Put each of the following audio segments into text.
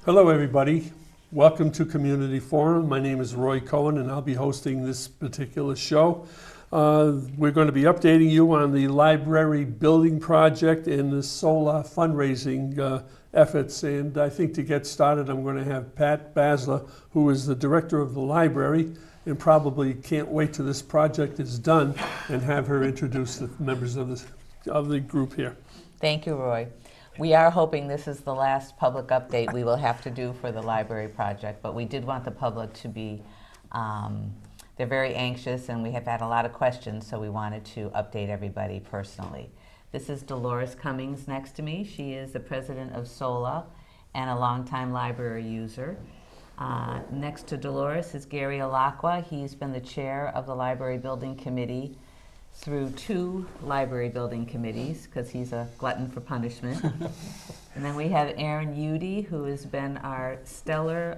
Hello everybody, welcome to Community Forum. My name is Roy Cohen and I'll be hosting this particular show. We're going to be updating you on the library building project and the solar fundraising efforts. And I think to get started I'm going to have Pat Basler, who is the director of the library and probably can't wait till this project is done, and have her introduce the members of the group here. Thank you, Roy. We are hoping this is the last public update we will have to do for the library project, but we did want the public to be, they're very anxious and we have had a lot of questions, so we wanted to update everybody personally. This is Dolores Cummings next to me. She is the president of SOLA and a longtime library user. Next to Dolores is Gary Alacqua. He's been the chair of the library building committee through 2 library building committees, because he's a glutton for punishment. And then we have Aaron Udy, who has been our stellar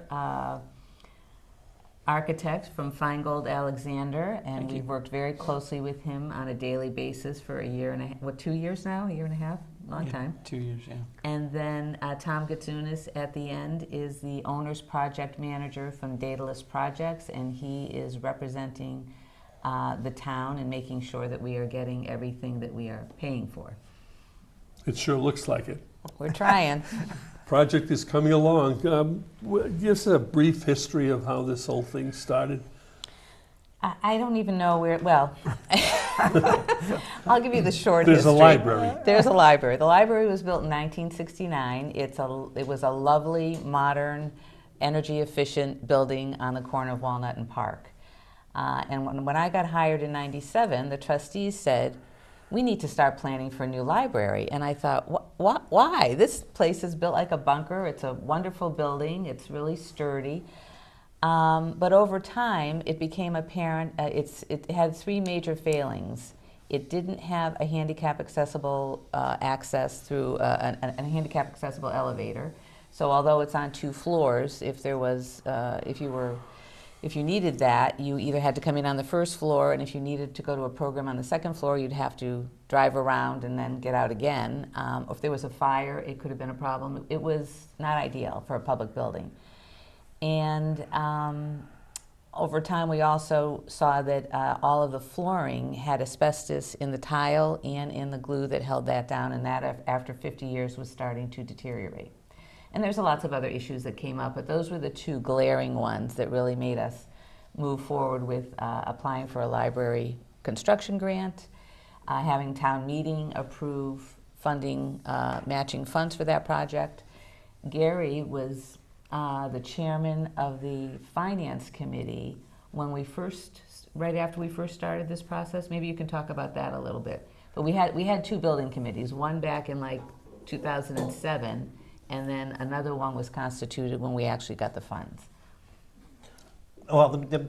architect from Feingold Alexander, and we've worked very closely with him on a daily basis for a year and a half, what, 2 years now? A year and a half? Long time. 2 years, yeah. And then Tom Gatsunis at the end is the owner's project manager from Daedalus Projects, and he is representing the town and making sure that we are getting everything that we are paying for. It sure looks like it. We're trying. Project is coming along. Give us a brief history of how this whole thing started. I don't even know where, well, I'll give you the short There's history. a library. There's a library. The library was built in 1969. It was a lovely, modern, energy-efficient building on the corner of Walnut and Park. And when I got hired in '97, the trustees said, we need to start planning for a new library. And I thought, why? This place is built like a bunker. It's a wonderful building. It's really sturdy. But over time, it became apparent, it had 3 major failings. It didn't have a handicap accessible access through a handicap accessible elevator. So although it's on 2 floors, if there was, if you needed that, you either had to come in on the first floor, and if you needed to go to a program on the second floor, you'd have to drive around and then get out again. If there was a fire, it could have been a problem. It was not ideal for a public building. And over time, we also saw that all of the flooring had asbestos in the tile and in the glue that held that down, and that, after 50 years, was starting to deteriorate. And there's lots of other issues that came up, but those were the 2 glaring ones that really made us move forward with applying for a library construction grant, having town meeting approve funding, matching funds for that project. Gary was the chairman of the finance committee when we first, right after we first started this process. Maybe you can talk about that a little bit. But we had 2 building committees, one back in like 2007, and then another one was constituted when we actually got the funds. Well, the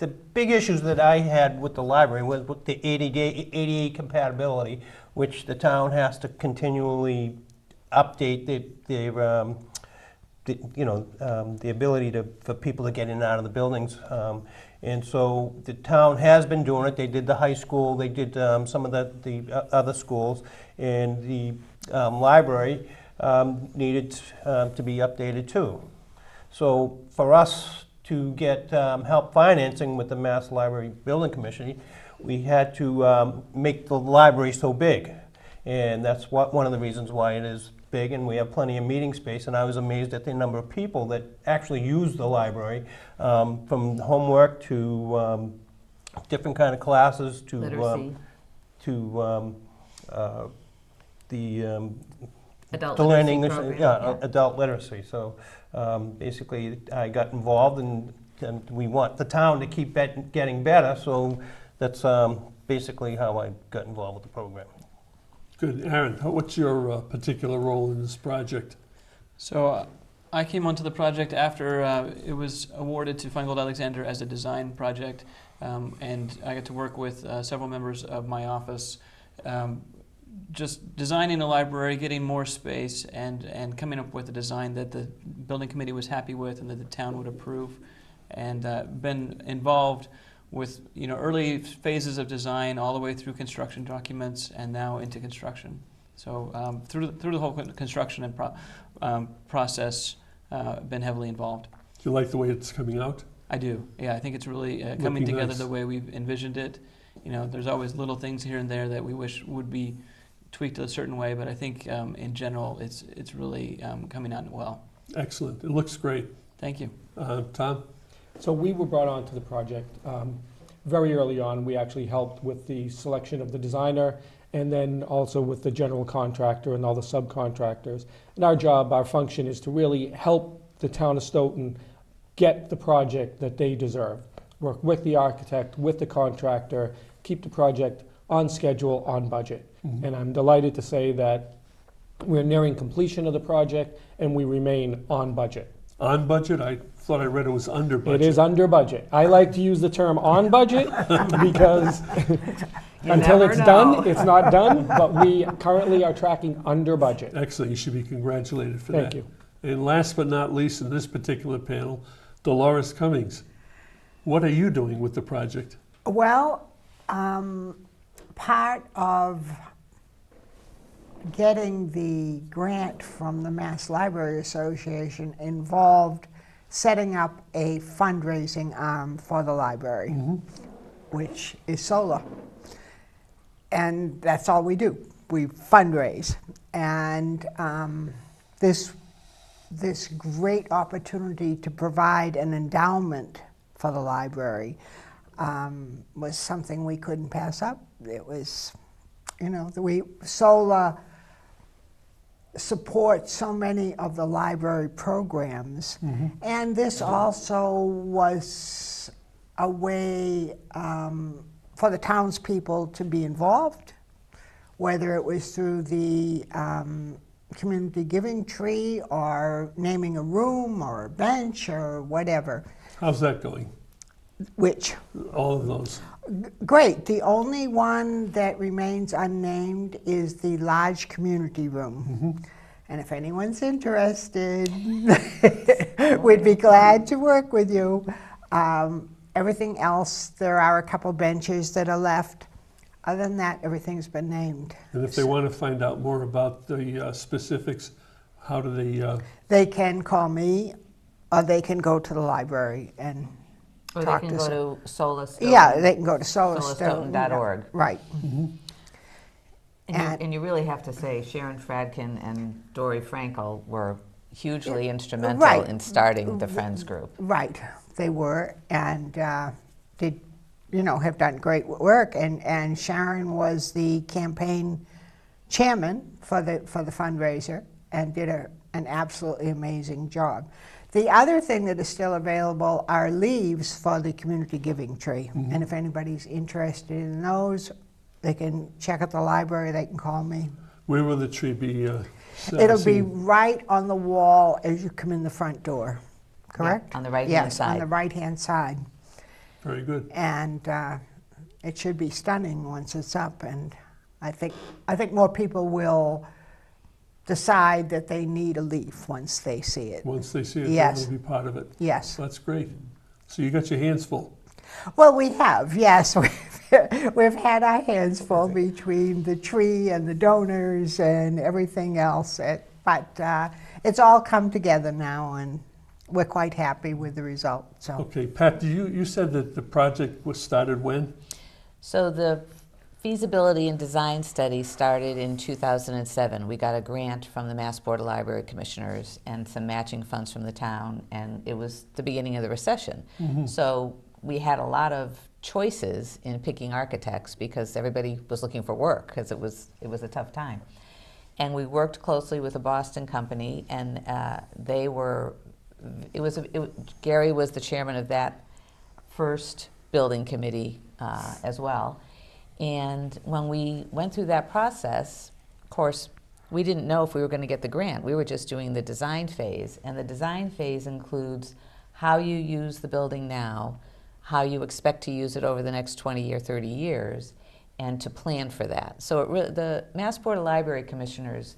big issues that I had with the library was with the ADA compatibility, which the town has to continually update the ability for people to get in and out of the buildings. And so the town has been doing it. They did the high school, they did some of the other schools, and the library needed to be updated too. So for us to get help financing with the Mass Library Building Commission, we had to make the library so big. And that's one of the reasons why it is big, and we have plenty of meeting space. And I was amazed at the number of people that actually use the library, from homework to different kind of classes to Literacy. The Adult to learn literacy English, program, yeah, adult literacy. So basically, I got involved, and we want the town to keep getting better. So that's basically how I got involved with the program. Good. Aaron, what's your particular role in this project? So I came onto the project after it was awarded to Feingold Alexander as a design project, and I got to work with several members of my office, just designing a library, getting more space, and coming up with a design that the building committee was happy with and that the town would approve, and been involved with early phases of design all the way through construction documents and now into construction. So through the whole construction and process, been heavily involved. Do you like the way it's coming out? I do. Yeah, I think it's really coming Looking together nice. the way we've envisioned it. You know, there's always little things here and there that we wish would be tweaked a certain way, but I think in general it's really coming out well. Excellent. It looks great. Thank you. Tom? So we were brought onto the project very early on. We actually helped with the selection of the designer and then also with the general contractor and all the subcontractors. And our job, our function is to really help the town of Stoughton get the project that they deserve. Work with the architect, with the contractor, keep the project on schedule, on budget. Mm-hmm. And I'm delighted to say that we're nearing completion of the project and we remain on budget. On budget? I thought I read it was under budget. It is under budget. I like to use the term on budget because until never it's know. done, it's not done, but we currently are tracking under budget. Excellent. You should be congratulated for that. Thank you. And last but not least in this particular panel, Dolores Cummings. What are you doing with the project? Well, part of getting the grant from the Mass Library Association involved setting up a fundraising arm for the library, which is solar. And that's all we do. We fundraise. And this great opportunity to provide an endowment for the library was something we couldn't pass up. It was, you know, solar supports so many of the library programs, and this also was a way for the townspeople to be involved, whether it was through the community giving tree or naming a room or a bench or whatever. How's that going? Which? All of those. Great. The only one that remains unnamed is the large community room. And if anyone's interested, we'd be glad to work with you. Everything else, there are a couple benches that are left. Other than that, everything's been named. And if they want to find out more about the specifics, how do they? They can call me, or they can go to the library and Or talk they can to go to Solar Stoughton. Yeah, they can go to solarstoughton.org. solarstoughton.org. Right. And you really have to say Sharon Fradkin and Dory Frankel were hugely instrumental Right. in starting the Friends group. Right, they were, and did, you know, have done great work. And Sharon was the campaign chairman for the fundraiser and did an absolutely amazing job. The other thing that is still available are leaves for the community giving tree. And if anybody's interested in those, they can check at the library, they can call me. Where will the tree be? It'll be seen? right on the wall as you come in the front door, correct? Yeah, on the right-hand Yes, on side. the right-hand side. Very good. And it should be stunning once it's up. And I think more people will decide that they need a leaf once they see it. Once they see it, Yes. they will be part of it. Yes. That's great. So you got your hands full. Well, we have, yes. We've had our hands full between the tree and the donors and everything else. But it's all come together now, and we're quite happy with the result. So. Okay, Pat, you said that the project was started when? So the feasibility and design study started in 2007. We got a grant from the Mass Board of Library Commissioners and some matching funds from the town, and it was the beginning of the recession. So we had a lot of choices in picking architects because everybody was looking for work because it was a tough time. And we worked closely with a Boston company, and Gary was the chairman of that first building committee as well. And when we went through that process, of course, we didn't know if we were going to get the grant. We were just doing the design phase. And the design phase includes how you use the building now, how you expect to use it over the next 20 or 30 years, and to plan for that. So the Mass Board of Library Commissioners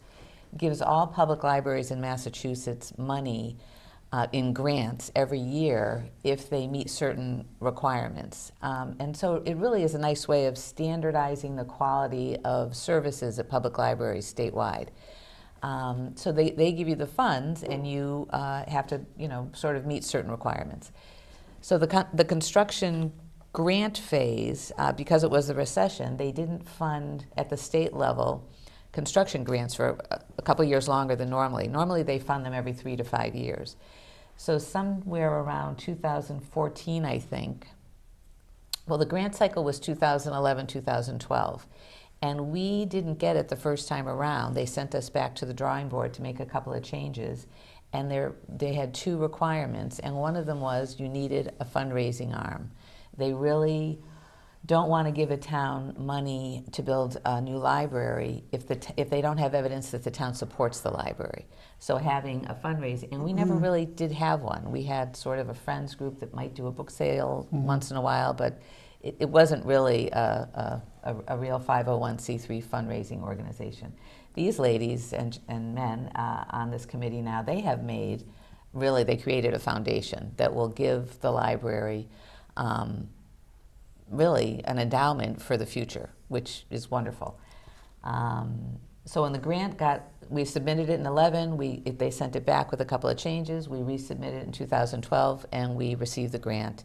gives all public libraries in Massachusetts money in grants every year if they meet certain requirements. And so it really is a nice way of standardizing the quality of services at public libraries statewide. So they give you the funds, and you have to, sort of meet certain requirements. So the construction grant phase, because it was the recession, they didn't fund at the state level construction grants for a couple years longer than normally. Normally they fund them every 3 to 5 years. So somewhere around 2014, I think, well, the grant cycle was 2011, 2012. And we didn't get it the first time around. They sent us back to the drawing board to make a couple of changes. And they had 2 requirements. And one of them was you needed a fundraising arm. They really don't want to give a town money to build a new library if they don't have evidence that the town supports the library. So having a fundraising, and we never really did have one. We had sort of a friends group that might do a book sale once in a while, but it wasn't really a real 501c3 fundraising organization. These ladies and men on this committee now, they created a foundation that will give the library really an endowment for the future, which is wonderful. So when the grant we submitted it in 11, they sent it back with a couple of changes. We resubmitted it in 2012, and we received the grant.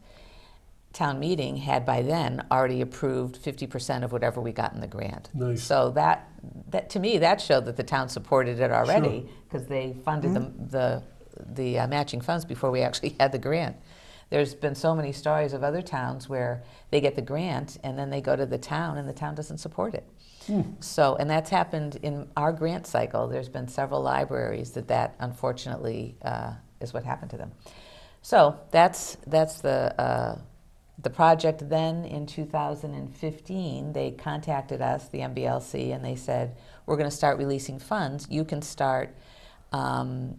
Town meeting had by then already approved 50% of whatever we got in the grant. Nice. So that to me, that showed that the town supported it already, because they funded the matching funds before we actually had the grant. There's been so many stories of other towns where they get the grant and then they go to the town and the town doesn't support it. So, and that's happened in our grant cycle. There's been several libraries that unfortunately is what happened to them. So that's the project. Then in 2015, they contacted us, the MBLC, and they said, we're going to start releasing funds. You can start hiring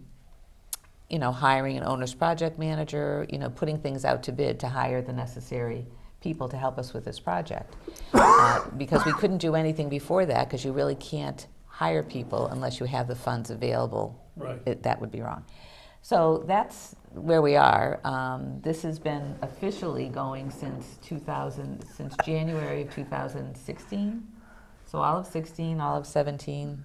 an owner's project manager, putting things out to bid to hire the necessary people to help us with this project. Because we couldn't do anything before that, because you really can't hire people unless you have the funds available. Right. That would be wrong. So that's where we are. This has been officially going since January of 2016. So all of 16, all of 17.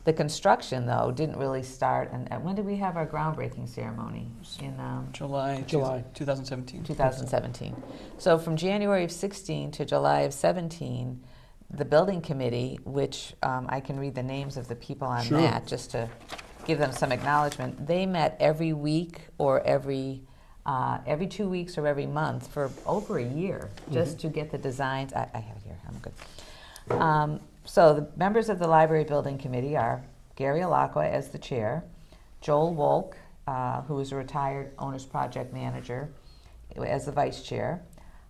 The construction, though, didn't really start. And when did we have our groundbreaking ceremony? In July. 2017. 2017. So from January of 16 to July of 17, the building committee, which I can read the names of the people on that just to give them some acknowledgement. They met every week or every 2 weeks or every month for over a year just to get the designs. I have it here. I'm good. So the members of the library building committee are Gary Alacqua as the chair, Joel Wolk, who is a retired owner's project manager, as the vice chair,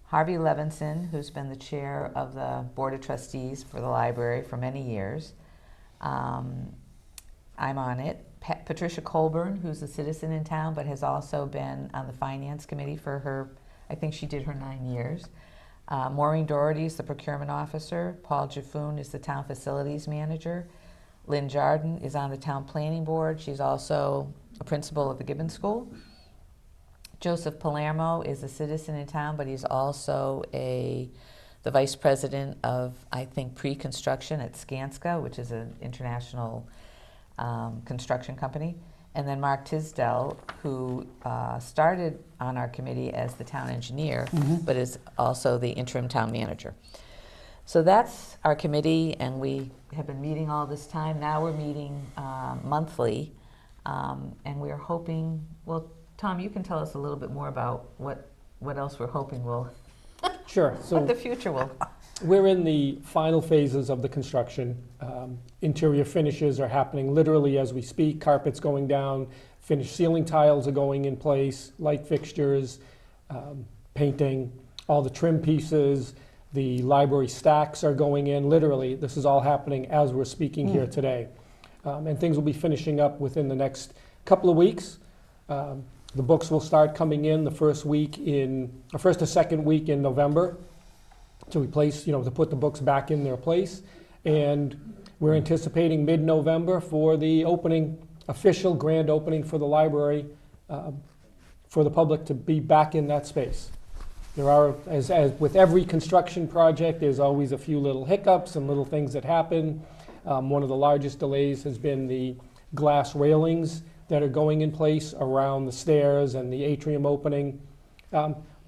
Harvey Levinson, who's been the chair of the board of trustees for the library for many years. I'm on it. Patricia Colburn, who's a citizen in town but has also been on the finance committee for I think she did her 9 years. Maureen Doherty is the procurement officer. Paul Jaffoon is the town facilities manager. Lynn Jardin is on the town planning board. She's also a principal of the Gibbon School. Joseph Palermo is a citizen in town, but he's also the vice president of, I think, pre-construction at Skanska, which is an international construction company. And then Mark Tisdell, who started on our committee as the town engineer, but is also the interim town manager. So that's our committee, and we have been meeting all this time. Now we're meeting monthly, and we're hoping, well, Tom, you can tell us a little bit more about what else we're hoping will, Sure. So what the future will. we're in the final phases of the construction. Interior finishes are happening literally as we speak. Carpet's going down, finished ceiling tiles are going in place, light fixtures, painting, all the trim pieces, the library stacks are going in. Literally, this is all happening as we're speaking here today. And things will be finishing up within the next couple of weeks. The books will start coming in the first or second week in November to replace, to put the books back in their place. And we're anticipating mid-November for the official grand opening for the library, for the public to be back in that space. There are, as with every construction project, there's always a few little hiccups and little things that happen. One of the largest delays has been the glass railings that are going in place around the stairs and the atrium opening.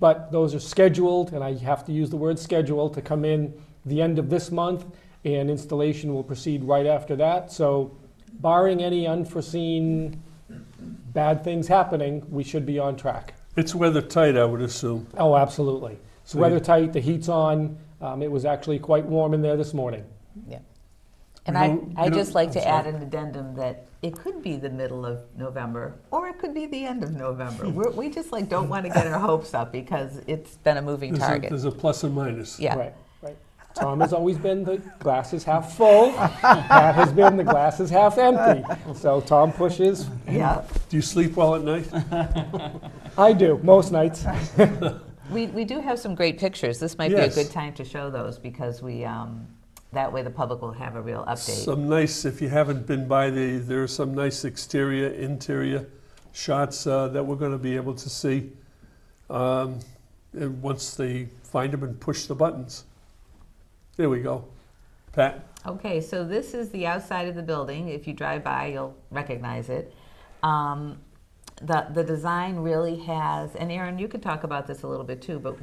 But those are scheduled, and I have to use the word scheduled, to come in the end of this month, and installation will proceed right after that. So barring any unforeseen bad things happening, we should be on track. It's weather tight, I would assume. Oh, absolutely. It's weather tight, the heat's on. It was actually quite warm in there this morning. Yeah. And You know- I'd you know- just like to I'm add sorry. an addendum that it could be the middle of November, or it could be the end of November. We just like don't want to get our hopes up because it's been a moving target. There's a plus and minus. Yeah. Right, right. Tom has always been the glass is half full. Pat has been the glass is half empty. So Tom pushes. Yeah. Do you sleep well at night? I do, most nights. We do have some great pictures. This might be a Yes. good time to show those because that way the public will have a real update. Some nice, if you haven't been by, there are some nice exterior, interior shots that we're going to be able to see and once they find them and push the buttons. There we go. Pat? Okay, so this is the outside of the building. If you drive by, you'll recognize it. The design really has, and Aaron, you could talk about this a little bit too, but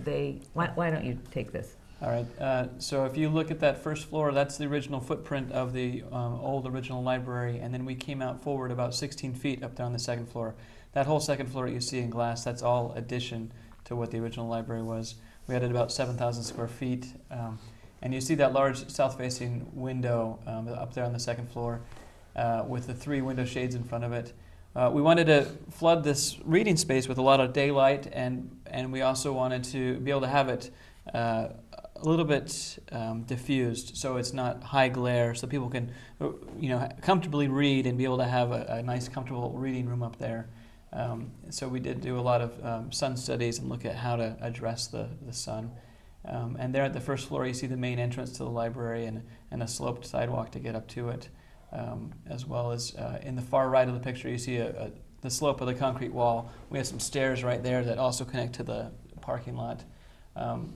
why don't you take this? All right, so if you look at that first floor, that's the original footprint of the old original library, and then we came out forward about 16 feet up there on the second floor. That whole second floor that you see in glass, that's all addition to what the original library was. We added about 7,000 square feet, and you see that large south-facing window up there on the second floor with the 3 window shades in front of it. We wanted to flood this reading space with a lot of daylight, and we also wanted to be able to have it a little bit diffused, so it's not high glare, so people can, comfortably read and be able to have a nice, comfortable reading room up there. So we did do a lot of sun studies and look at how to address the sun. And there at the first floor, you see the main entrance to the library and a sloped sidewalk to get up to it, as well as in the far right of the picture, you see the slope of the concrete wall. We have some stairs right there that also connect to the parking lot.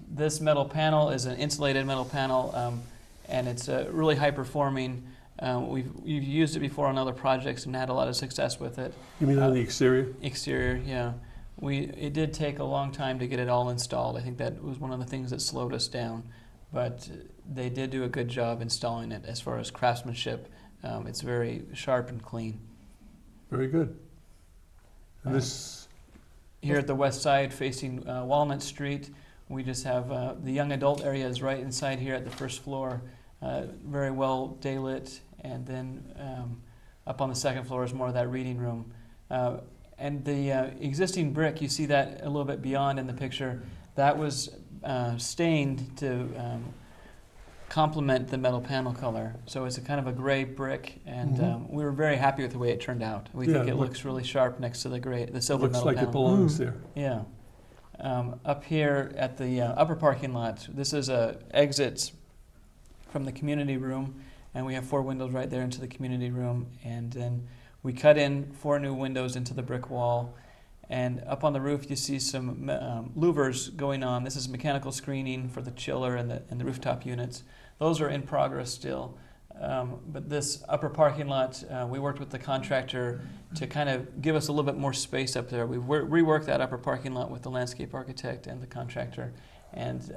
This metal panel is an insulated metal panel, and it's really high-performing. We've used it before on other projects and had a lot of success with it. You mean on the exterior? Exterior, yeah. It did take a long time to get it all installed. I think that was one of the things that slowed us down, but they did do a good job installing it as far as craftsmanship. It's very sharp and clean. Very good. And this, Here at the west side facing Walnut Street, we just have the young adult area is right inside here at the first floor, very well daylit, and then up on the second floor is more of that reading room. And the existing brick, you see that a little bit beyond in the picture, that was stained to complement the metal panel color. So it's a kind of a gray brick, and we were very happy with the way it turned out. We Yeah, think it it looks really sharp next to the silver looks metal like panel. it belongs there. Yeah. Up here at the upper parking lot, this is exits from the community room, and we have 4 windows right there into the community room, and then we cut in 4 new windows into the brick wall, and up on the roof you see some louvers going on. This is mechanical screening for the chiller and the rooftop units. Those are in progress still. But this upper parking lot, we worked with the contractor to kind of give us a little bit more space up there. We've reworked that upper parking lot with the landscape architect and the contractor. And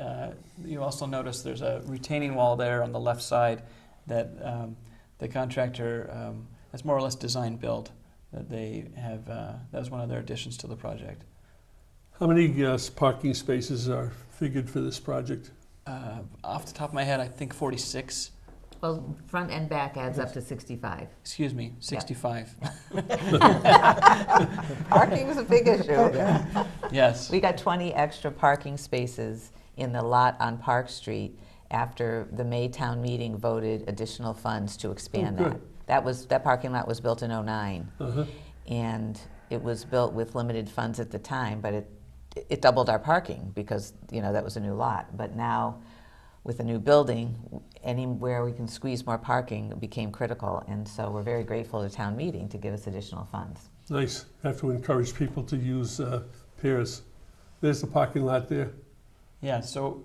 you also notice there's a retaining wall there on the left side that the contractor has more or less design built. That they have. That was one of their additions to the project. How many parking spaces are figured for this project? Off the top of my head, I think 46. Well, front and back adds up to 65. Excuse me, 65. Parking is a big issue. Yes. We got 20 extra parking spaces in the lot on Park Street after the May town meeting voted additional funds to expand Oh, good. that parking lot was built in '09, Uh-huh. and it was built with limited funds at the time, but it doubled our parking because that was a new lot. But now, with a new building, anywhere we can squeeze more parking became critical, and so we're very grateful to town meeting to give us additional funds. Nice. Have to encourage people to use pairs. There's the parking lot there. Yeah, so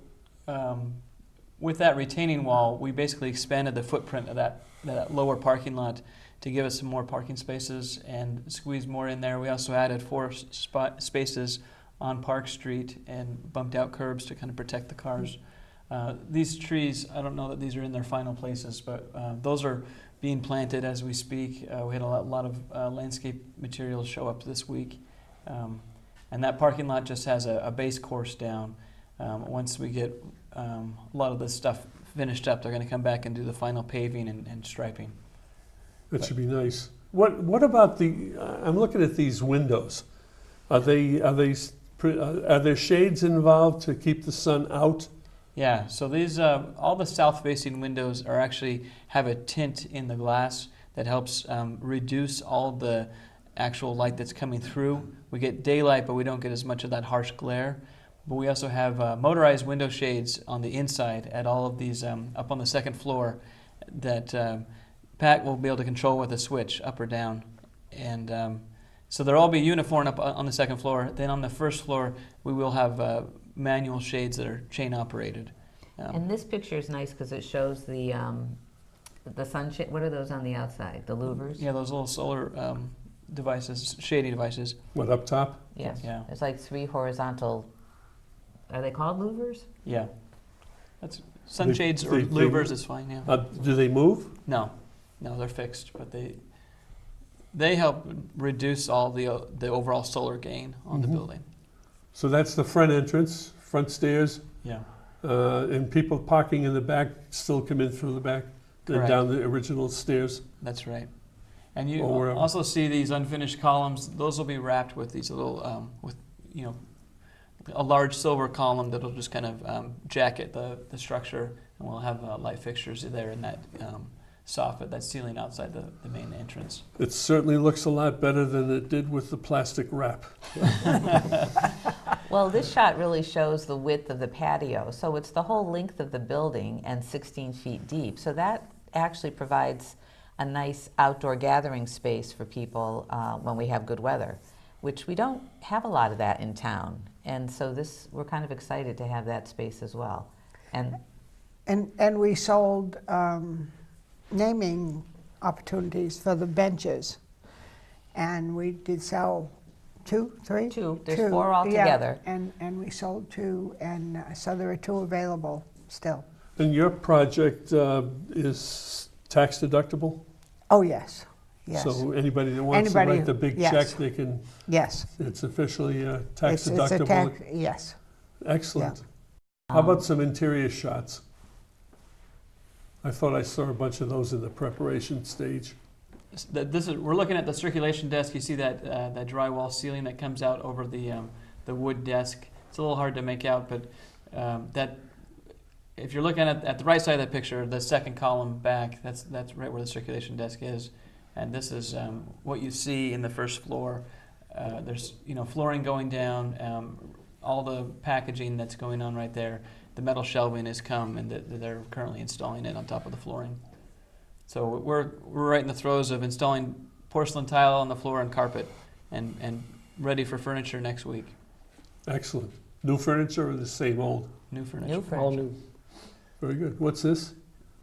with that retaining wall, we basically expanded the footprint of that lower parking lot to give us some more parking spaces and squeeze more in there. We also added 4 spaces on Park Street and bumped out curbs to kind of protect the cars. These trees, I don't know that these are in their final places, but those are being planted as we speak. We had a lot of landscape materials show up this week. And that parking lot just has a base course down. Once we get a lot of this stuff finished up, they're going to come back and do the final paving and striping. That should be nice. What about I'm looking at these windows. Are there shades involved to keep the sun out? Yeah, so these all the south-facing windows actually have a tint in the glass that helps reduce all the actual light that's coming through. We get daylight, but we don't get as much of that harsh glare. But we also have motorized window shades on the inside at all of these up on the second floor that Pat will be able to control with a switch up or down. And so they'll all be uniform up on the second floor. Then on the first floor, we will have manual shades that are chain operated. And this picture is nice because it shows the sunshade. What are those on the outside? The louvers? Yeah, those little solar devices, shady devices. What, up top? Yes. Yeah. There's like 3 horizontal. Are they called louvers? Yeah. That's sunshades or louvers is fine. Yeah. Do they move? No, they're fixed, but they help reduce all the overall solar gain on the building. So that's the front entrance, front stairs, Yeah. and people parking in the back still come in through the back, then Correct. down the original stairs. That's right. And you Or wherever. also see these unfinished columns. Those will be wrapped with these little, a large silver column that'll just kind of jacket the structure, and we'll have light fixtures there in that soffit, that ceiling outside the main entrance. It certainly looks a lot better than it did with the plastic wrap. Well, this shot really shows the width of the patio. So it's the whole length of the building and 16 feet deep. So that actually provides a nice outdoor gathering space for people when we have good weather, which we don't have a lot of that in town. And so we're kind of excited to have that space as well. And we sold naming opportunities for the benches. And we did sell 2, 3? 2. There's 4 altogether. Yeah, and we sold 2, and so there are 2 available still. And your project is tax deductible? Oh, yes, yes. So anybody that wants to write the big check, they can, yes. it's officially tax It's a deductible? yes. Excellent. How about some interior shots? I thought I saw a bunch of those in the preparation stage. We're looking at the circulation desk. You see that drywall ceiling that comes out over the wood desk. It's a little hard to make out, but if you're looking at the right side of that picture, the second column back, that's right where the circulation desk is. And this is what you see in the first floor. There's flooring going down, all the packaging that's going on right there. The metal shelving has come, and they're currently installing it on top of the flooring. So we're right in the throes of installing porcelain tile on the floor and carpet, and ready for furniture next week. Excellent. New furniture or the same old? New furniture. New furniture. All new. Very good. What's this?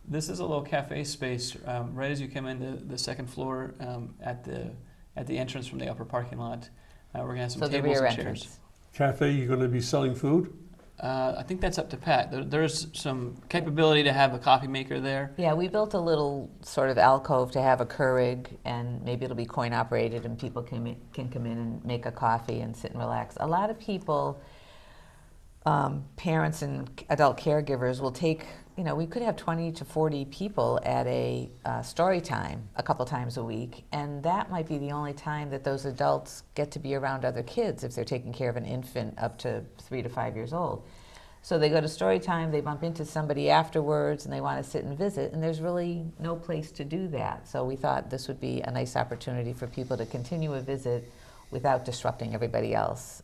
This is a little cafe space right as you come into the second floor at the entrance from the upper parking lot. We're going to have some So the tables rear and chairs. entrance. Cafe, you're going to be selling food? I think that's up to Pat. There's some capability to have a coffee maker there. Yeah, we built a little sort of alcove to have a Keurig, and maybe it'll be coin operated, and people can come in and make a coffee and sit and relax. A lot of people, parents and adult caregivers, will take. We could have 20 to 40 people at a story time a couple times a week, and that might be the only time that those adults get to be around other kids if they're taking care of an infant up to 3 to 5 years old. So they go to story time, they bump into somebody afterwards, and they want to sit and visit, and there's really no place to do that. So we thought this would be a nice opportunity for people to continue a visit without disrupting everybody else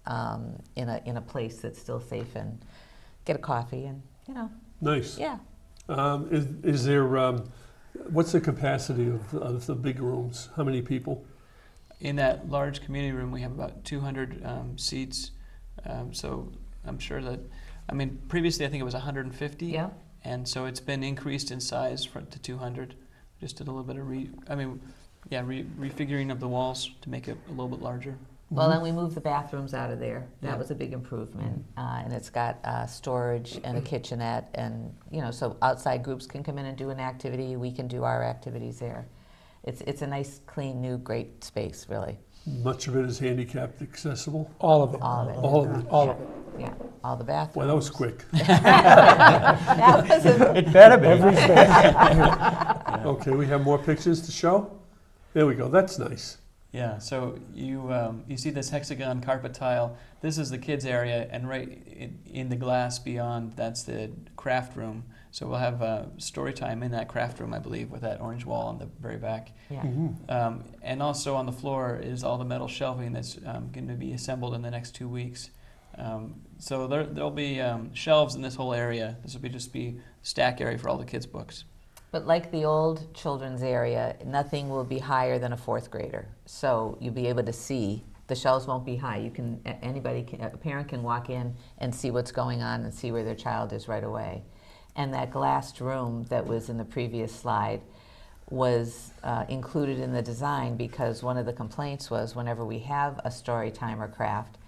in a place that's still safe, and get a coffee and, Nice. yeah. Is there, what's the capacity of the big rooms? How many people? In that large community room, we have about 200 seats. So I'm sure that, previously I think it was 150. Yeah. and so it's been increased in size to 200. Just did a little bit of refiguring of the walls to make it a little bit larger. Well, then we moved the bathrooms out of there. That Yeah. was a big improvement. And it's got storage and a kitchenette, and so outside groups can come in and do an activity. We can do our activities there. It's a nice, clean, new, great space, really. Much of it is handicapped accessible. All of it. All of it. All of it. All of it. Yeah, all the bathrooms. Boy, that was quick. That was a, It better be. Every space. Okay, we have more pictures to show. There we go. That's nice. Yeah, so you see this hexagon carpet tile. This is the kids' area, and right in the glass beyond, that's the craft room. So we'll have story time in that craft room, I believe, with that orange wall on the very back. yeah. Mm-hmm. And also on the floor is all the metal shelving that's going to be assembled in the next 2 weeks. So there'll be shelves in this whole area. This will just be stack area for all the kids' books. But like the old children's area, nothing will be higher than a fourth grader. So you'll be able to see. The shelves won't be high. You can, a parent can walk in and see what's going on and see where their child is right away. And that glassed room that was in the previous slide was included in the design because one of the complaints was whenever we have a story time or craft,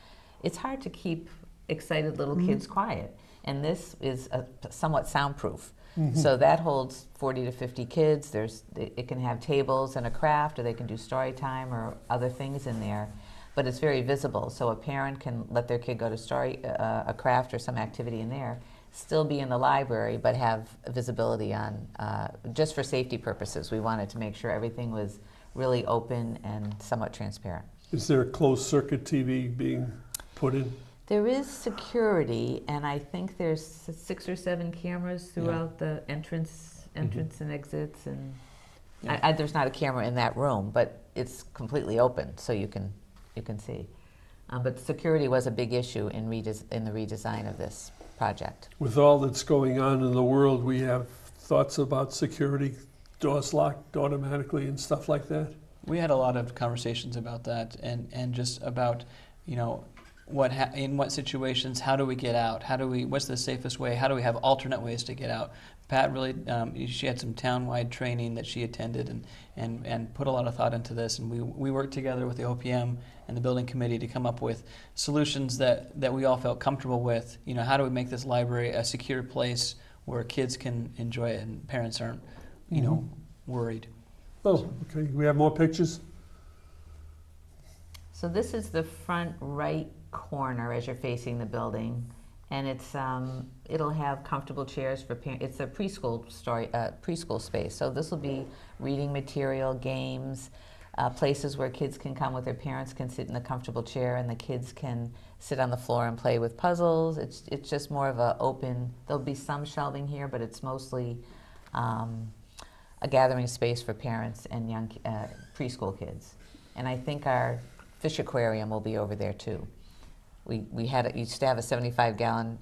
it's hard to keep excited little kids quiet. And this is somewhat soundproof. So that holds 40 to 50 kids. It can have tables and a craft, or they can do story time or other things in there. But it's very visible, so a parent can let their kid go to a craft or some activity in there, still be in the library, but have visibility on, just for safety purposes. We wanted to make sure everything was really open and somewhat transparent. Is there a closed circuit TV being put in? There is security, and I think there's 6 or 7 cameras throughout the entrance and exits. And there's not a camera in that room, but it's completely open, so you can see. But security was a big issue in the redesign of this project. With all that's going on in the world, we have thoughts about security, doors locked automatically and stuff like that? We had a lot of conversations about that, and just about, in what situations, how do we get out? What's the safest way? How do we have alternate ways to get out? Pat really, she had some town-wide training that she attended and put a lot of thought into this, and we worked together with the OPM and the building committee to come up with solutions that we all felt comfortable with. How do we make this library a secure place where kids can enjoy it and parents aren't, worried. Oh, okay. We have more pictures? So this is the front right corner as you're facing the building, and it'll have comfortable chairs for parents. It's a preschool space, so this will be reading material, games, places where kids can come with their parents, can sit in a comfortable chair, and the kids can sit on the floor and play with puzzles. It's just more of a open. There'll be some shelving here, but it's mostly a gathering space for parents and young preschool kids. And I think our fish aquarium will be over there too. We used to have a 75-gallon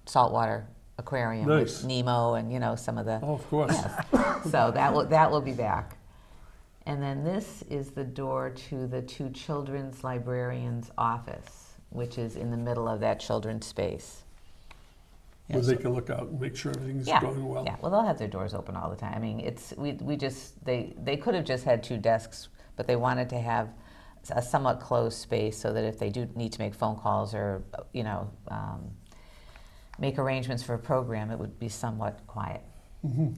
saltwater aquarium Nice. with Nemo and some of the. Oh, of course. Yes. So that will be back. And then this is the door to the 2 children's librarians' office, which is in the middle of that children's space. Where they can look out and make sure everything's going well. Yeah, well, they'll have their doors open all the time. I mean, they could have just had 2 desks, but they wanted to have a somewhat closed space so that if they do need to make phone calls or, make arrangements for a program, it would be somewhat quiet. Mm-hmm.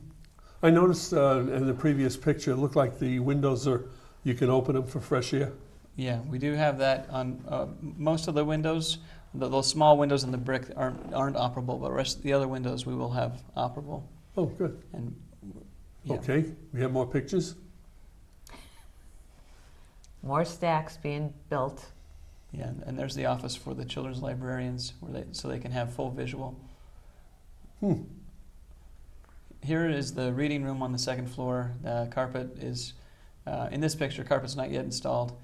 I noticed in the previous picture, it looked like the windows you can open them for fresh air. Yeah, we do have that on most of the windows. Those small windows in the brick aren't operable, but the rest of the other windows we will have operable. Oh, good. And Okay, we have more pictures? More stacks being built. Yeah, and there's the office for the children's librarians, so they can have full visual. Here is the reading room on the 2nd floor. Carpet is, in this picture, carpet's not yet installed.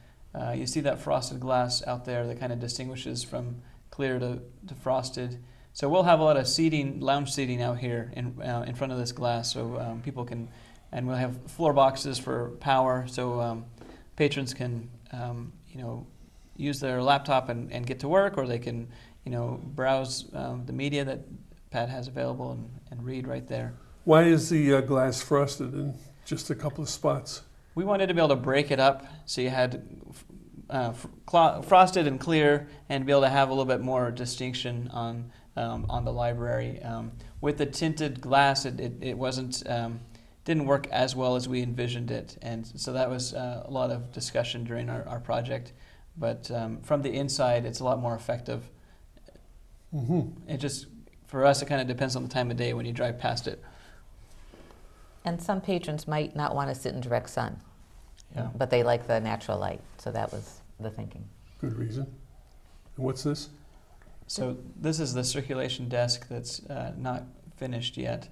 You see that frosted glass out there that kind of distinguishes from clear to frosted. So we'll have a lot of seating, lounge seating out here in front of this glass, so people can, and we'll have floor boxes for power, so patrons can, use their laptop and get to work, or they can, browse the media that Pat has available and read right there. Why is the glass frosted in just a couple of spots? We wanted to be able to break it up so you had frosted and clear, and be able to have a little bit more distinction on the library. With the tinted glass, it wasn't didn't work as well as we envisioned it, and so that was a lot of discussion during our project. But from the inside, it's a lot more effective. It just, for us, it kind of depends on the time of day when you drive past it. And some patrons might not want to sit in direct sun, Yeah. but they like the natural light, so that was the thinking. Good reason. And what's this? So this is the circulation desk that's not finished yet,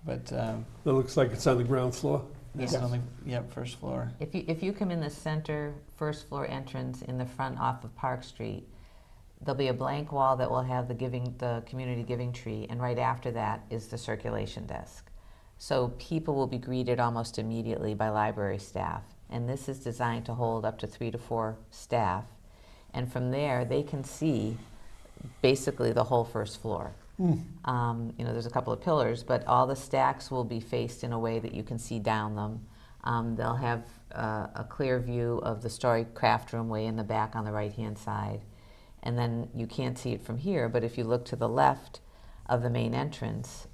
but That looks like it's on the ground floor. this Yes. is only first floor. If you come in the center first floor entrance in the front off of Park Street, there'll be a blank wall that will have the community giving tree, and right after that is the circulation desk. So people will be greeted almost immediately by library staff, and this is designed to hold up to 3 to 4 staff, and from there they can see basically the whole first floor. There's a couple of pillars, but all the stacks will be faced in a way that you can see down them. They'll have a clear view of the story craft room way in the back on the right-hand side. And then you can't see it from here, but if you look to the left of the main entrance,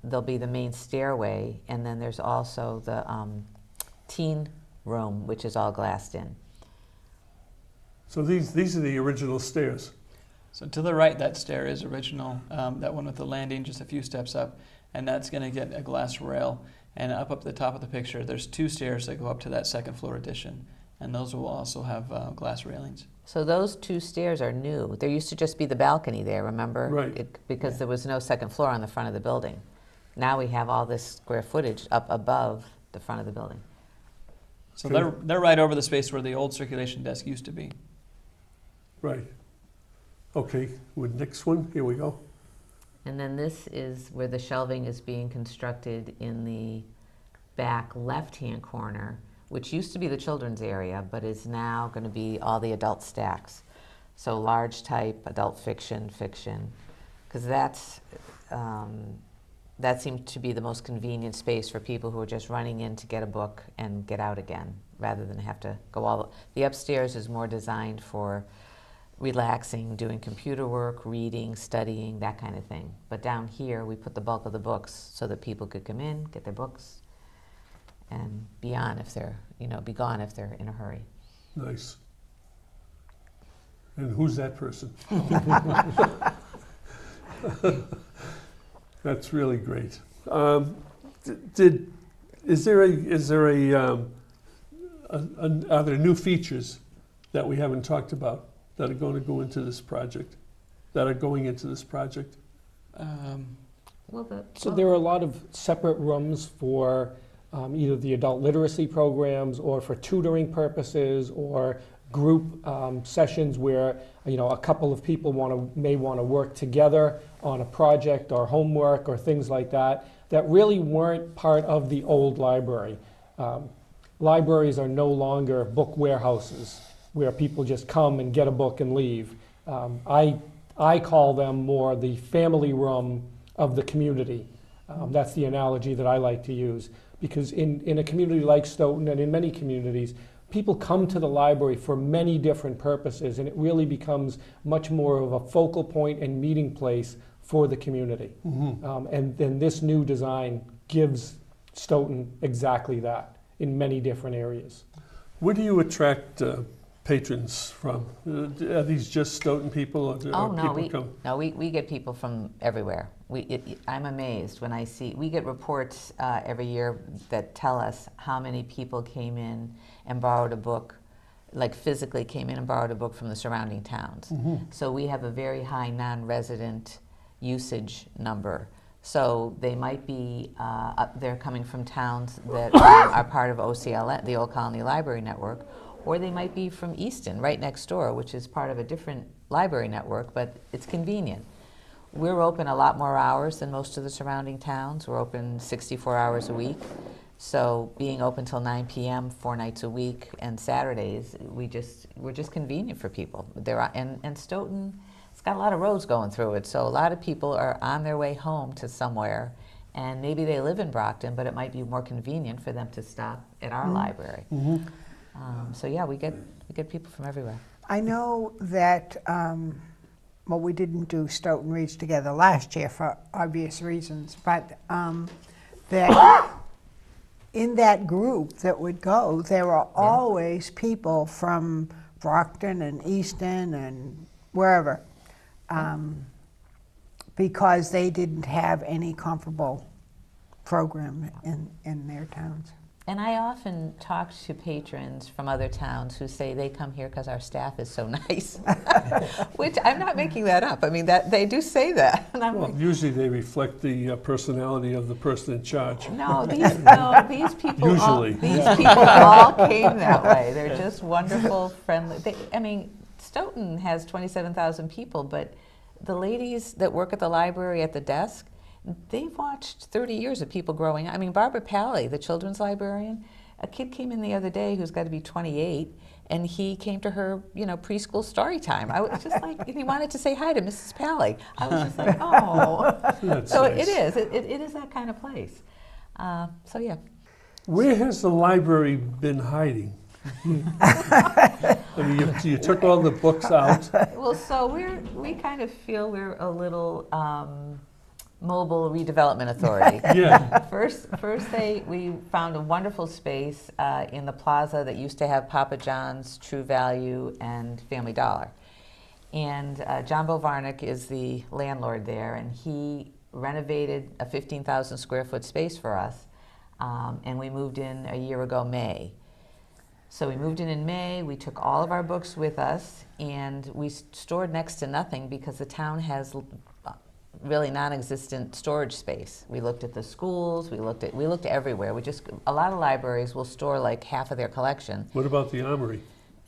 there'll be the main stairway, and then there's also the teen room, which is all glassed in. So these are the original stairs. So to the right, that stair is original, that one with the landing just a few steps up, and that's going to get a glass rail. And up the top of the picture, there's 2 stairs that go up to that second floor addition, and those will also have glass railings. So those 2 stairs are new. There used to just be the balcony there, remember? Right. Because there was no second floor on the front of the building. Now we have all this square footage up above the front of the building. So Okay. they're right over the space where the old circulation desk used to be. Right. Okay, with next one, here we go. And then this is where the shelving is being constructed in the back left-hand corner, which used to be the children's area, but is now going to be all the adult stacks. So large type, adult fiction, because that seemed to be the most convenient space for people who are just running in to get a book and get out again, rather than have to go the upstairs is more designed for relaxing, doing computer work, reading, studying, that kind of thing. But down here, we put the bulk of the books so that people could come in, get their books, and be gone if they're in a hurry. Nice. And who's that person? That's really great. Are there new features that we haven't talked about that are going to go into this project? So there are a lot of separate rooms for either the adult literacy programs or for tutoring purposes or group sessions where a couple of people may want to work together on a project or homework or things like that really weren't part of the old library. Libraries are no longer book warehouses where people just come and get a book and leave. I call them more the family room of the community. That's the analogy that I like to use, because in a community like Stoughton and in many communities, people come to the library for many different purposes, and it really becomes much more of a focal point and meeting place for the community. And then this new design gives Stoughton exactly that in many different areas. Where do you attract patrons from? Are these just Stoughton people, or do people come? We get people from everywhere. I'm amazed when I see, we get reports every year that tell us how many people came in and borrowed a book, like physically came in and borrowed a book from the surrounding towns. So we have a very high non-resident usage number. So they might be, they're coming from towns that are part of OCLN, the Old Colony Library Network, or they might be from Easton, right next door, which is part of a different library network, but it's convenient. We're open a lot more hours than most of the surrounding towns. We're open 64 hours a week. So being open till 9 p.m. 4 nights a week and Saturdays, we're just convenient for people. And Stoughton, it's got a lot of roads going through it, so a lot of people are on their way home to somewhere, and maybe they live in Brockton, but it might be more convenient for them to stop at our library. So yeah, we get people from everywhere. I know that, well, we didn't do Stoughton Reads together last year for obvious reasons, but that in that group that would go, there were always people from Brockton and Easton and wherever, because they didn't have any comparable program in their towns. And I often talk to patrons from other towns who say they come here because our staff is so nice, which I'm not making that up. I mean, that they do say that. And I'm Well, like, usually they reflect the personality of the person in charge. no, these people, Usually. these people all came that way. They're just wonderful, friendly. I mean, Stoughton has 27,000 people, but the ladies that work at the library at the desk, they've watched 30 years of people growing up. I mean, Barbara Pally, the children's librarian, a kid came in the other day who's got to be 28, and he came to her, preschool story time. I was just like, and he wanted to say hi to Mrs. Pally. I was just like, oh. That's So nice. it is that kind of place. So yeah. Where has the library been hiding? I mean, you took all the books out. Well, so we kind of feel we're a little mobile redevelopment authority. Yeah. First, we found a wonderful space in the plaza that used to have Papa John's, True Value, and Family Dollar. And John Bovarnik is the landlord there, and he renovated a 15,000 square foot space for us, and we moved in a year ago, May. So we moved in May, we took all of our books with us, and we stored next to nothing because the town has really non-existent storage space. We looked at the schools, we looked everywhere. A lot of libraries will store like half of their collection. What about the armory?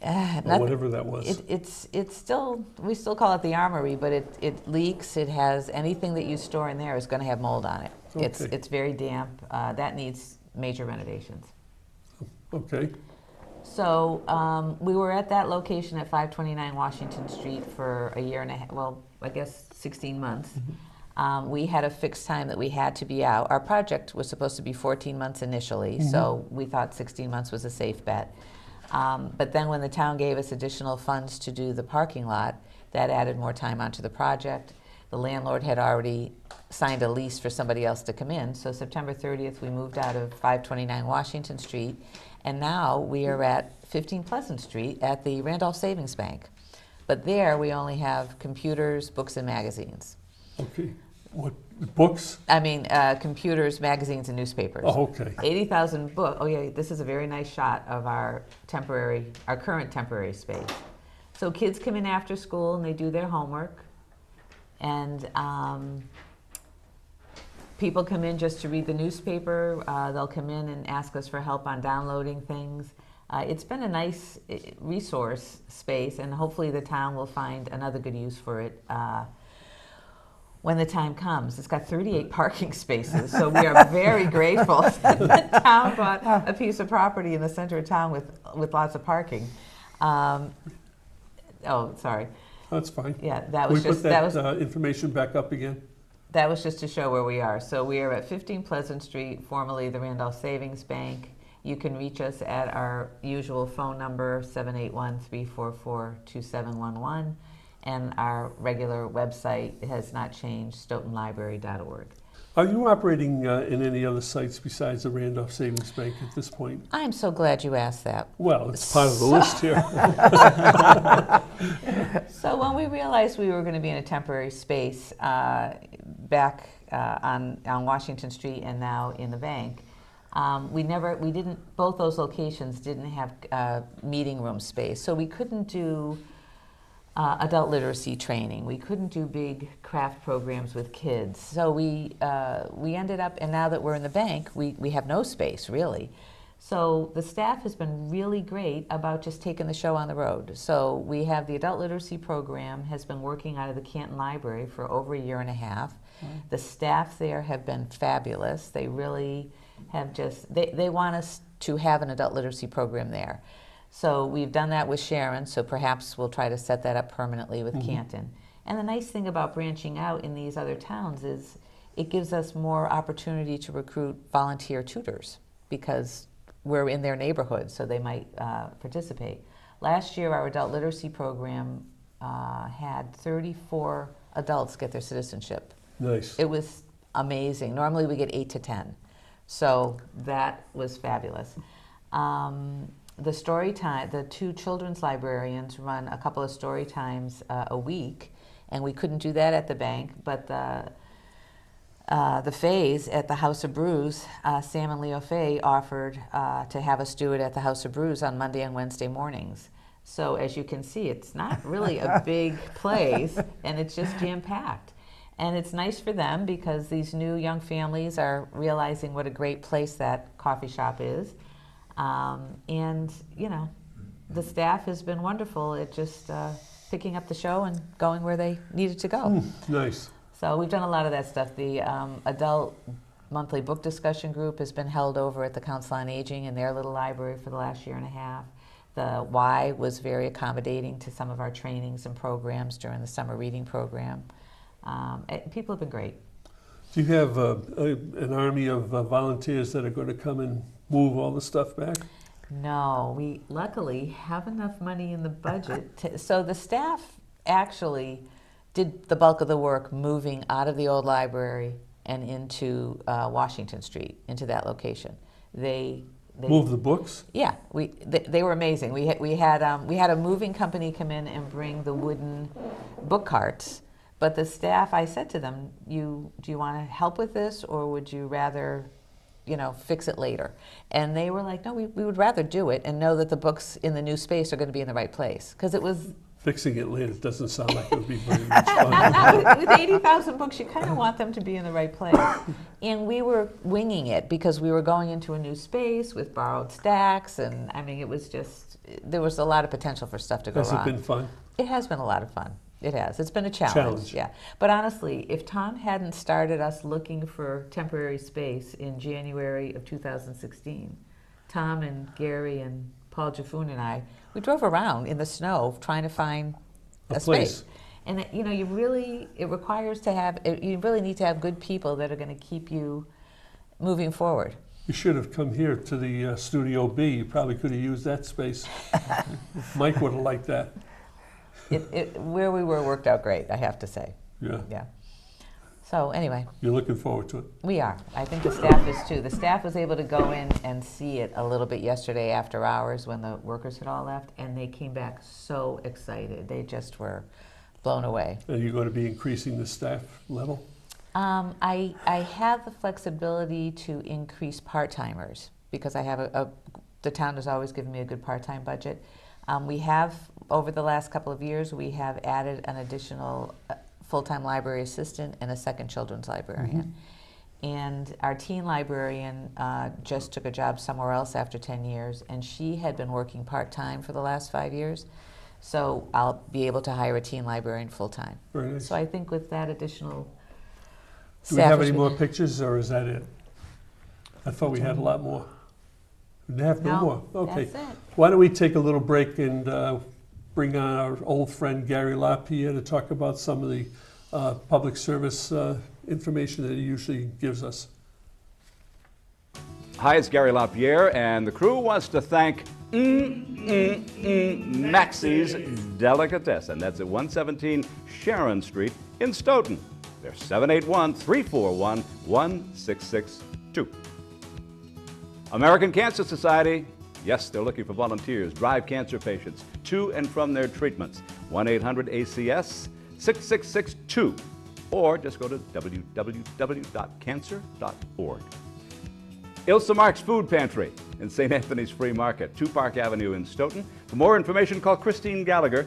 Or whatever that was. It's still, we still call it the armory, but it leaks. It has anything that you store in there is going to have mold on it. Okay. It's very damp. That needs major renovations. Okay. So we were at that location at 529 Washington Street for a year and a half, well, I guess 16 months. We had a fixed time that we had to be out. Our project was supposed to be 14 months initially, so we thought 16 months was a safe bet. But then when the town gave us additional funds to do the parking lot, that added more time onto the project. The landlord had already signed a lease for somebody else to come in, so September 30th we moved out of 529 Washington Street, and now we are at 15 Pleasant Street at the Randolph Savings Bank. But there we only have computers, books, and magazines. Okay. What, books? I mean, computers, magazines, and newspapers. Oh, okay. 80,000 books. Oh yeah, this is a very nice shot of our current temporary space. So kids come in after school and they do their homework, and people come in just to read the newspaper. They'll come in and ask us for help on downloading things. It's been a nice resource space, and hopefully the town will find another good use for it when the time comes. It's got 38 parking spaces, so we are very grateful that the town bought a piece of property in the center of town with lots of parking. Oh, sorry. That's fine. Yeah, that Can was we just put that information back up again? that was just to show where we are. So we are at 15 Pleasant Street, formerly the Randolph Savings Bank. You can reach us at our usual phone number, 781-344-2711. And our regular website has not changed, stoughtonlibrary.org. Are you operating in any other sites besides the Randolph Savings Bank at this point? I am so glad you asked that. Well, it's part of the list here. So when we realized we were going to be in a temporary space back on Washington Street and now in the bank, both those locations didn't have meeting room space. So we couldn't do adult literacy training. We couldn't do big craft programs with kids. So we ended up, and now that we're in the bank, we have no space really. So the staff has been really great about just taking the show on the road. So we have the adult literacy program has been working out of the Canton Library for over a year and a half. The staff there have been fabulous. They really have they want us to have an adult literacy program there. So we've done that with Sharon, so perhaps we'll try to set that up permanently with Canton. And the nice thing about branching out in these other towns is it gives us more opportunity to recruit volunteer tutors because we're in their neighborhood, so they might participate. Last year, our adult literacy program had 34 adults get their citizenship. Nice. It was amazing. Normally we get 8 to 10. So that was fabulous. The story time, the 2 children's librarians run a couple of story times a week, and we couldn't do that at the bank, but the Fays at the House of Brews, Sam and Leo Fay offered to have us do it at the House of Brews on Monday and Wednesday mornings. So as you can see, it's not really a big place, and it's just jam-packed. And it's nice for them because these new young families are realizing what a great place that coffee shop is. And, you know, the staff has been wonderful at just picking up the show and going where they needed to go. Nice. So we've done a lot of that stuff. The adult monthly book discussion group has been held over at the Council on Aging in their little library for the last year and a half. The Y was very accommodating to some of our trainings and programs during the summer reading program. People have been great. Do you have an army of volunteers that are going to come and move all the stuff back? No, we luckily have enough money in the budget. So the staff actually did the bulk of the work moving out of the old library and into Washington Street, into that location. They Move the books? Yeah, they were amazing. We had a moving company come in and bring the wooden book carts. But the staff, I said to them, do you want to help with this, or would you rather, you know, fix it later? And they were like, no, we would rather do it and know that the books in the new space are going to be in the right place. Because it was... Fixing it later doesn't sound like it would be very much fun. Not with 80,000 books, you kind of want them to be in the right place. And we were winging it because we were going into a new space with borrowed stacks. And I mean, it was just, there was a lot of potential for stuff to go wrong. Has it been fun? It has been a lot of fun. It has. It's been a challenge. Yeah. But honestly, if Tom hadn't started us looking for temporary space in January of 2016, Tom and Gary and Paul Jaffoon and I, we drove around in the snow trying to find a space. And you know, you really need to have good people that are going to keep you moving forward. You should have come here to the Studio B. You probably could have used that space. Mike would have liked that. Where we were worked out great, I have to say. Yeah. Yeah. So anyway. You're looking forward to it. We are. I think the staff is too. The staff was able to go in and see it a little bit yesterday after hours when the workers had all left, and they came back so excited. They just were blown away. Are you going to be increasing the staff level? I have the flexibility to increase part-timers because I have the town has always given me a good part-time budget. We have, over the last couple of years, we have added an additional full-time library assistant and a second children's librarian. Mm-hmm. And our teen librarian just took a job somewhere else after 10 years, and she had been working part-time for the last 5 years. So I'll be able to hire a teen librarian full-time. Very nice. So I think with that additional Do we have any more pictures, or is that it? I thought we had a lot more. We have no more. Okay. That's it. Why don't we take a little break and bring on our old friend Gary LaPierre to talk about some of the public service information that he usually gives us. Hi, it's Gary LaPierre, and the crew wants to thank Maxie's Delicatessen. That's at 117 Sharon Street in Stoughton. They're 781-341-1662. American Cancer Society, yes, they're looking for volunteers. Drive cancer patients to and from their treatments. 1-800-ACS-6662, or just go to www.cancer.org. Ilsa Mark's Food Pantry in St. Anthony's Free Market, 2 Park Avenue in Stoughton. For more information, call Christine Gallagher.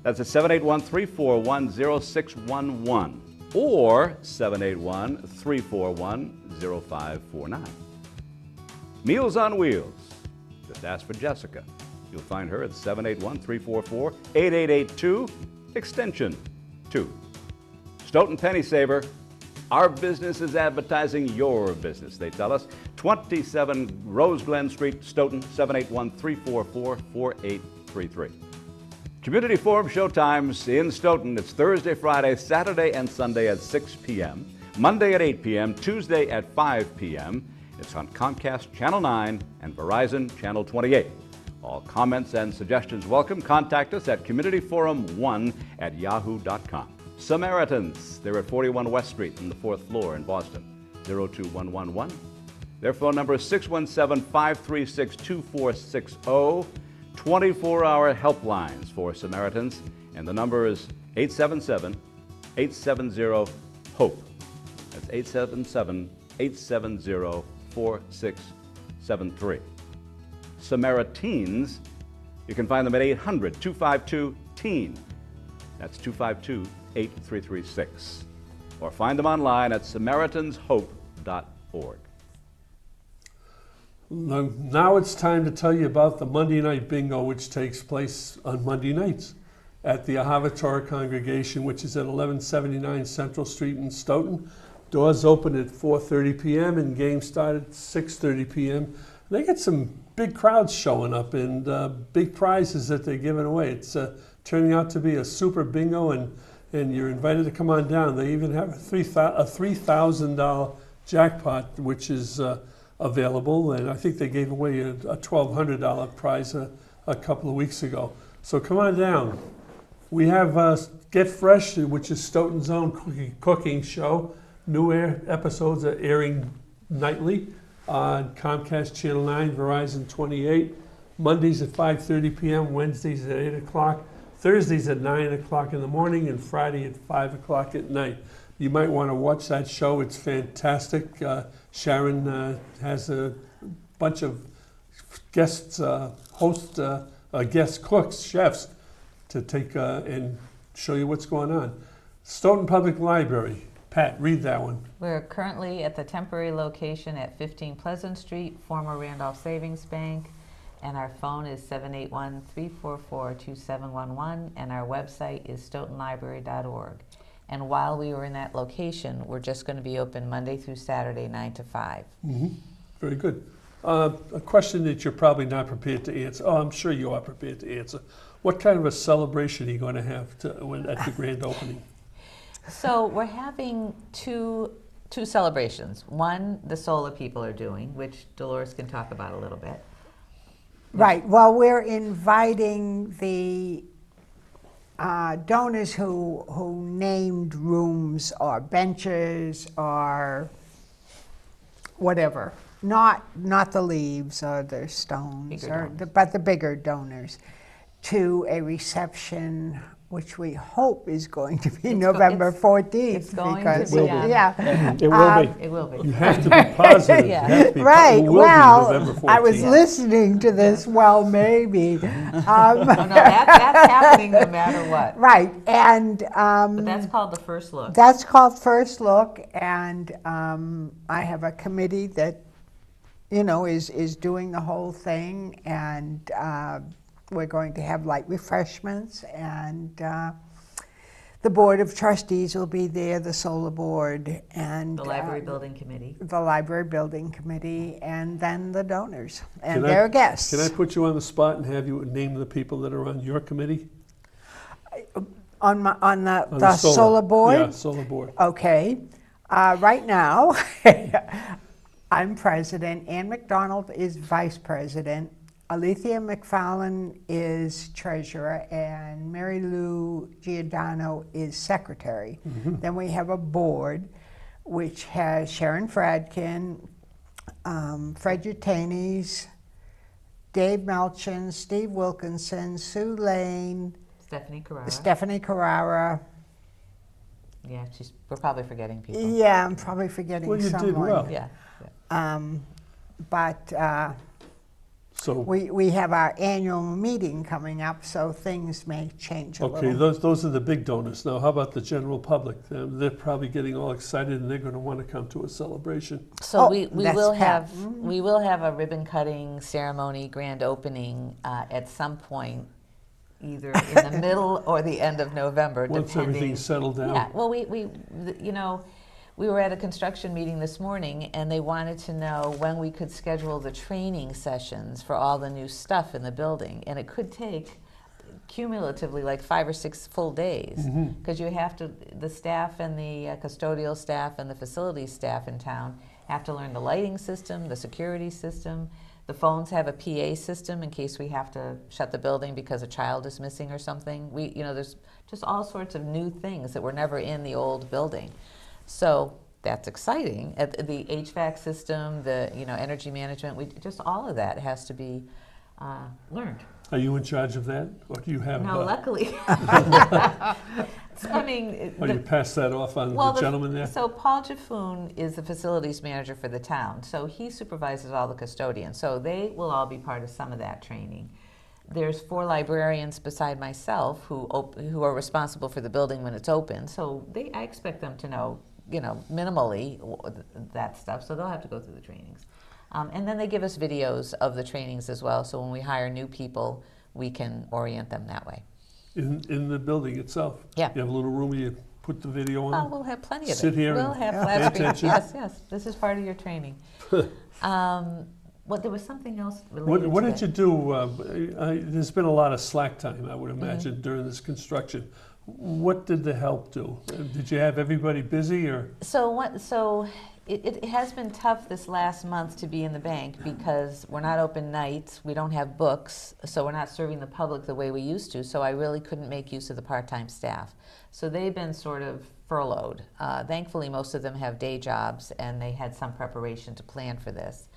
That's at 781-341-0611 or 781-341-0549. Meals on Wheels. Just ask for Jessica. You'll find her at 781-344-8882, extension 2. Stoughton Penny Saver. Our business is advertising your business, they tell us. 27 Rose Glen Street, Stoughton, 781-344-4833. Community Forum showtimes in Stoughton. It's Thursday, Friday, Saturday, and Sunday at 6 p.m., Monday at 8 p.m., Tuesday at 5 p.m. It's on Comcast Channel 9 and Verizon Channel 28. All comments and suggestions welcome. Contact us at communityforum1@yahoo.com. Samaritans, they're at 41 West Street on the 4th floor in Boston, 02111. Their phone number is 617-536-2460. 24-hour helplines for Samaritans, and the number is 877-870-HOPE. That's 877-870-4673. Samaritans, you can find them at 800-252-TEEN. That's 252-8336. Or find them online at SamaritansHope.org. Now it's time to tell you about the Monday night bingo, which takes place on Monday nights at the Ahava Torah congregation, which is at 1179 Central Street in Stoughton. Doors open at 4:30 p.m. and games start at 6:30 p.m. They get some big crowds showing up and big prizes that they're giving away. It's turning out to be a super bingo, and you're invited to come on down. They even have a $3,000 jackpot, which is available, and I think they gave away a $1,200 prize a couple of weeks ago. So come on down. We have Get Fresh, which is Stoughton's own cooking show. New episodes are airing nightly on Comcast Channel 9, Verizon 28, Mondays at 5:30 p.m., Wednesdays at 8 o'clock, Thursdays at 9 o'clock in the morning, and Friday at 5 o'clock at night. You might want to watch that show. It's fantastic. Sharon has a bunch of guests, guest cooks, chefs, to take and show you what's going on. Stoughton Public Library. Pat, read that one. We're currently at the temporary location at 15 Pleasant Street, former Randolph Savings Bank, and our phone is 781-344-2711, and our website is stoughtonlibrary.org. And while we were in that location, we're just going to be open Monday through Saturday, 9 to 5. Mm-hmm. Very good. A question that you're probably not prepared to answer. Oh, I'm sure you are prepared to answer. What kind of a celebration are you going to have at the grand opening? So we're having two celebrations. One, the solar people are doing, which Dolores can talk about a little bit. Right. Well, we're inviting the donors who named rooms or benches or whatever, not the leaves or the stones, but the bigger donors, to a reception which we hope is going to be November 14th. It's going to be. Yeah. It will be. It will be. You have to be positive. Yeah. You have to be Right. It will Well, be November 14th. I was listening to this. Well, maybe. Oh, no, that's happening no matter what. Right. And But that's called the first look. that's called First Look, and I have a committee that, is doing the whole thing, and we're going to have light refreshments, and the Board of Trustees will be there, the Solar Board, and The Library Building Committee. the Library Building Committee, and then the donors and Can I- their guests. Can I put you on the spot and have you name the people that are on your committee? On the On Solar Board? Yeah, Solar Board. Okay. Right now, I'm president. Ann McDonald is vice president. Alethea McFarlane is treasurer, and Mary Lou Giordano is secretary. Mm-hmm. Then we have a board, which has Sharon Fradkin, Fred Utanes, Dave Melchin, Steve Wilkinson, Sue Lane, Stephanie Carrara. Yeah, we're probably forgetting people. Yeah, I'm probably forgetting Well, you someone. did well. Yeah. But So, we have our annual meeting coming up, so things may change a okay, little. those are the big donors. Now, how about the general public? They're probably getting all excited, and they're going to want to come to a celebration. So Oh, we that's will Pat. have a ribbon cutting ceremony, grand opening at some point, either in the middle or the end of November, Once depending. everything's settled down. Yeah. Well, we were at a construction meeting this morning, and they wanted to know when we could schedule the training sessions for all the new stuff in the building, and it could take cumulatively like 5 or 6 full days, because you have to, the staff and the custodial staff and the facilities staff in town have to learn the lighting system, the security system. The phones have a PA system in case we have to shut the building because a child is missing or something. There's just all sorts of new things that were never in the old building. So that's exciting. The HVAC system, the energy management, just all of that has to be learned. Are you in charge of that, or do you have? No, luckily. I mean, you pass that off on the gentleman there? So Paul Jaffoon is the facilities manager for the town. So he supervises all the custodians. So they will all be part of some of that training. There's 4 librarians beside myself who are responsible for the building when it's open. So I expect them to know, minimally that stuff. So they'll have to go through the trainings. And then they give us videos of the trainings as well. So when we hire new people, we can orient them that way. In the building itself? Yeah. You have a little room where you put the video on? Oh, we'll have plenty of it. Sit here We'll and have pay flat screen. attention? Yes. This is part of your training. There was something else related What to did you do? There's been a lot of slack time, I would imagine, during this construction. What did the help do? Did you have everybody busy, or? It has been tough this last month to be in the bank because we're not open nights, we don't have books, so we're not serving the public the way we used to, so I really couldn't make use of the part-time staff. So they've been sort of furloughed. Thankfully, most of them have day jobs and they had some preparation to plan for this.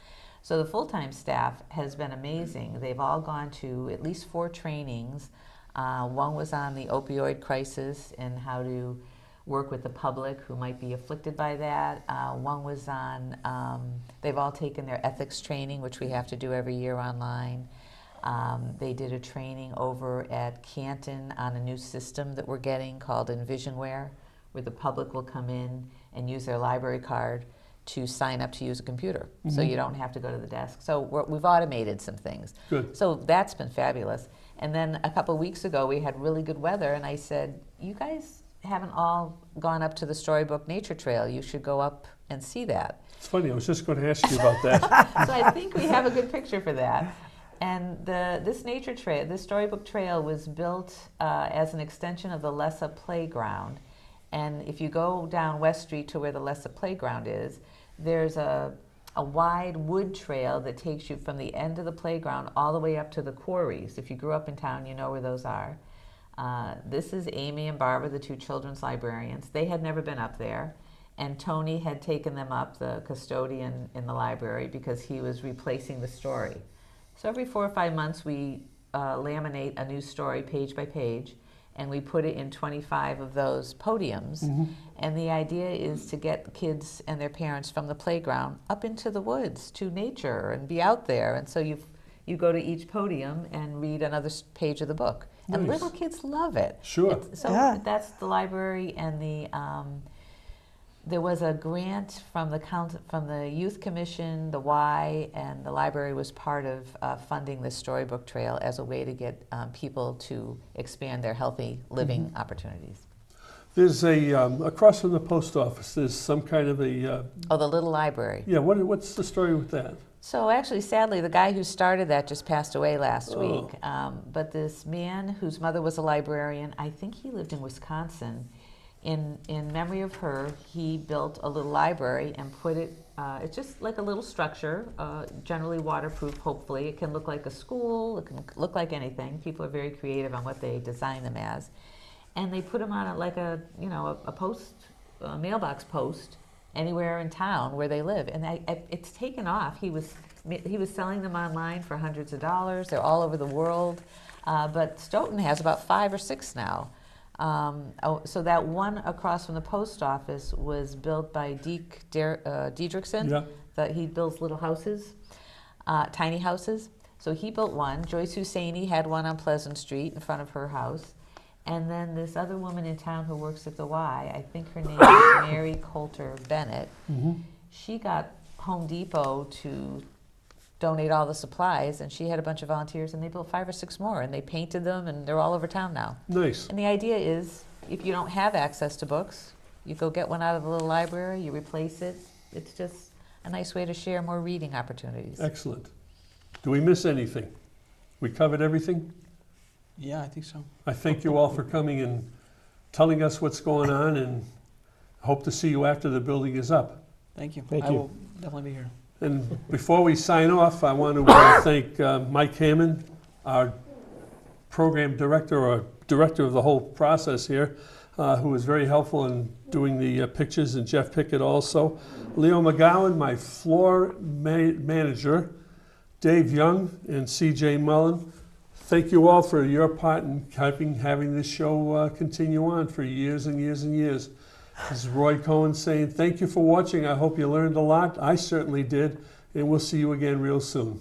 So the full-time staff has been amazing. They've all gone to at least 4 trainings. One was on the opioid crisis and how to work with the public who might be afflicted by that. One was on, they've all taken their ethics training, which we have to do every year online. They did a training over at Canton on a new system that we're getting called Envisionware, where the public will come in and use their library card to sign up to use a computer. So you don't have to go to the desk. So we've automated some things. Good. So that's been fabulous. And then a couple weeks ago, we had really good weather, and I said, you guys haven't all gone up to the Storybook Nature Trail. You should go up and see that. It's funny, I was just going to ask you about that. So I think we have a good picture for that. And this nature trail, this Storybook Trail was built as an extension of the Lessa Playground. And if you go down West Street to where the Lessa Playground is, there's a wide wood trail that takes you from the end of the playground all the way up to the quarries. If you grew up in town, you know where those are. This is Amy and Barbara, the 2 children's librarians. They had never been up there, and Tony had taken them up, the custodian in the library, because he was replacing the story. So every 4 or 5 months we laminate a new story page by page, and we put it in 25 of those podiums. And the idea is to get the kids and their parents from the playground up into the woods to nature and be out there. And so you go to each podium and read another page of the book. And Nice. little kids love it. Sure. That's the library, and there was a grant from the Youth Commission, the Y, and the library was part of funding the Storybook Trail as a way to get people to expand their healthy living opportunities. There's across from the post office, there's some kind of a... The little library. Yeah, what's the story with that? So actually, sadly, the guy who started that just passed away last Oh. week. But this man whose mother was a librarian, I think he lived in Wisconsin. In memory of her, he built a little library and put it, it's just like a little structure, generally waterproof, hopefully. It can look like a school, it can look like anything. People are very creative on what they design them as. And they put them on a mailbox post anywhere in town where they live. And it's taken off. He was selling them online for hundreds of dollars. They're all over the world. But Stoughton has about 5 or 6 now. So that one across from the post office was built by Deke Diedrichsen. Yeah. He builds little houses, tiny houses. So he built one. Joyce Husseini had one on Pleasant Street in front of her house. And then this other woman in town who works at the Y, I think her name is Mary Coulter Bennett. She got Home Depot to donate all the supplies, and she had a bunch of volunteers, and they built 5 or 6 more, and they painted them, and they're all over town now. Nice. And the idea is, if you don't have access to books, you go get one out of the little library, you replace it. It's just a nice way to share more reading opportunities. Excellent. Do we miss anything? We covered everything? Yeah, I think so. I thank you all for coming and telling us what's going on, and hope to see you after the building is up. Thank you. Thank I you. will definitely be here. And before we sign off, I want to thank Mike Hammond, our program director, or director of the whole process here, who was very helpful in doing the pictures, and Jeff Pickett also. Leo McGowan, my floor manager, Dave Young, and CJ Mullen. Thank you all for your part in having this show continue on for years and years and years. This is Roy Cohen saying thank you for watching. I hope you learned a lot. I certainly did, and we'll see you again real soon.